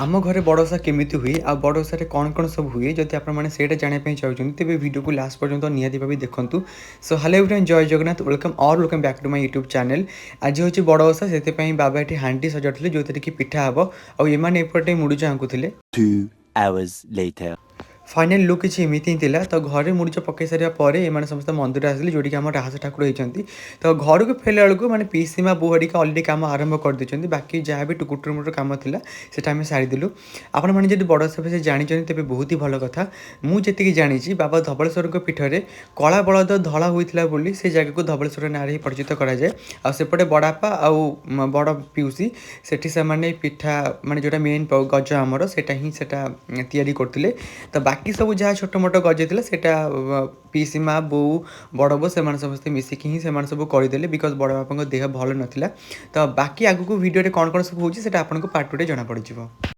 ଆମ ଘରେ ବଡ଼ ଓଷା କେମିତି ହୁଏ ଆଉ ବଡ଼ ଓଷାରେ କ'ଣ ସବୁ ହୁଏ ଯଦି ଆପଣମାନେ ସେଇଟା ଜାଣିବା ପାଇଁ ଚାହୁଁଛନ୍ତି ତେବେ ଭିଡ଼ିଓକୁ ଲାଷ୍ଟ ପର୍ଯ୍ୟନ୍ତ ନିହାତି ଭାବେ ଦେଖନ୍ତୁ। So hello everyone, Jai Jagannath, welcome back to my YouTube channel. ଆଜି ହେଉଛି ବଡ଼ ଓଷା, ସେଥିପାଇଁ ବାବା ଏଠି ହାଣ୍ଡି ସଜାଡ଼ୁଥିଲେ ଯେଉଁଥିରେ କି ପିଠା ହେବ ଆଉ ଏମାନେ ଏପଟେ ମୁରୁଜ ଆଙ୍କୁଥିଲେ। 2 hours later. ଫାଇନାଲ୍ ଲୁକ୍ କିଛି ଏମିତି ହିଁ ଥିଲା। ତ ଘରେ ମୁରୁଜ ପକାଇ ସାରିବା ପରେ ଏମାନେ ସମସ୍ତେ ମନ୍ଦିର ଆସିଲେ ଯେଉଁଠିକି ଆମ ରାହାସ ଠାକୁର ହେଇଛନ୍ତି। ତ ଘରକୁ ଫେରିଲା ବେଳକୁ ମାନେ ପିଇସୀମା ବୋଉ ହେରିକା ଅଲରେଡ଼ି କାମ ଆରମ୍ଭ କରିଦେଇଛନ୍ତି। ବାକି ଯାହା ବି ଟୁକୁର ମୁଟୁର କାମ ଥିଲା ସେଇଟା ଆମେ ସାରିଦେଲୁ। ଆପଣମାନେ ଯଦି ବଡ଼ ଓଷା ବିଷୟରେ ଜାଣିଛନ୍ତି ତେବେ ବହୁତ ହି ଭଲ କଥା। ମୁଁ ଯେତିକି ଜାଣିଛି ବାବା ଧବଳେଶ୍ୱରଙ୍କ ପୀଠରେ କଳା ବଳଦ ଧଳା ହୋଇଥିଲା ବୋଲି ସେ ଜାଗାକୁ ଧବଳେଶ୍ୱର ନାଁରେ ହିଁ ପରିଚିତ କରାଯାଏ। ଆଉ ସେପଟେ ବଡ଼ବାପା ଆଉ ବଡ଼ ପିଉସୀ ସେଠି ସେମାନେ ପିଠା ମାନେ ଯେଉଁଟା ମେନ୍ ଗଜ ଆମର ସେଇଟା ହିଁ ସେଇଟା ତିଆରି କରୁଥିଲେ। ତ ବାକି ସବୁ ଯାହା ଛୋଟ ମୋଟ ଗଜ ଥିଲା ସେଇଟା ପିଇସୀମା ବୋଉ ବଡ଼ ବୋଉ ସେମାନେ ସମସ୍ତେ ମିଶିକି ହିଁ ସେମାନେ ସବୁ କରିଦେଲେ ବିକଜ୍ ବଡ଼ ବାପାଙ୍କ ଦେହ ଭଲ ନଥିଲା। ତ ବାକି ଆଗକୁ ଭିଡ଼ିଓରେ କ'ଣ ସବୁ ହେଉଛି ସେଇଟା ଆପଣଙ୍କୁ ପାର୍ଟ 2ରେ ଜଣାପଡ଼ିଯିବ।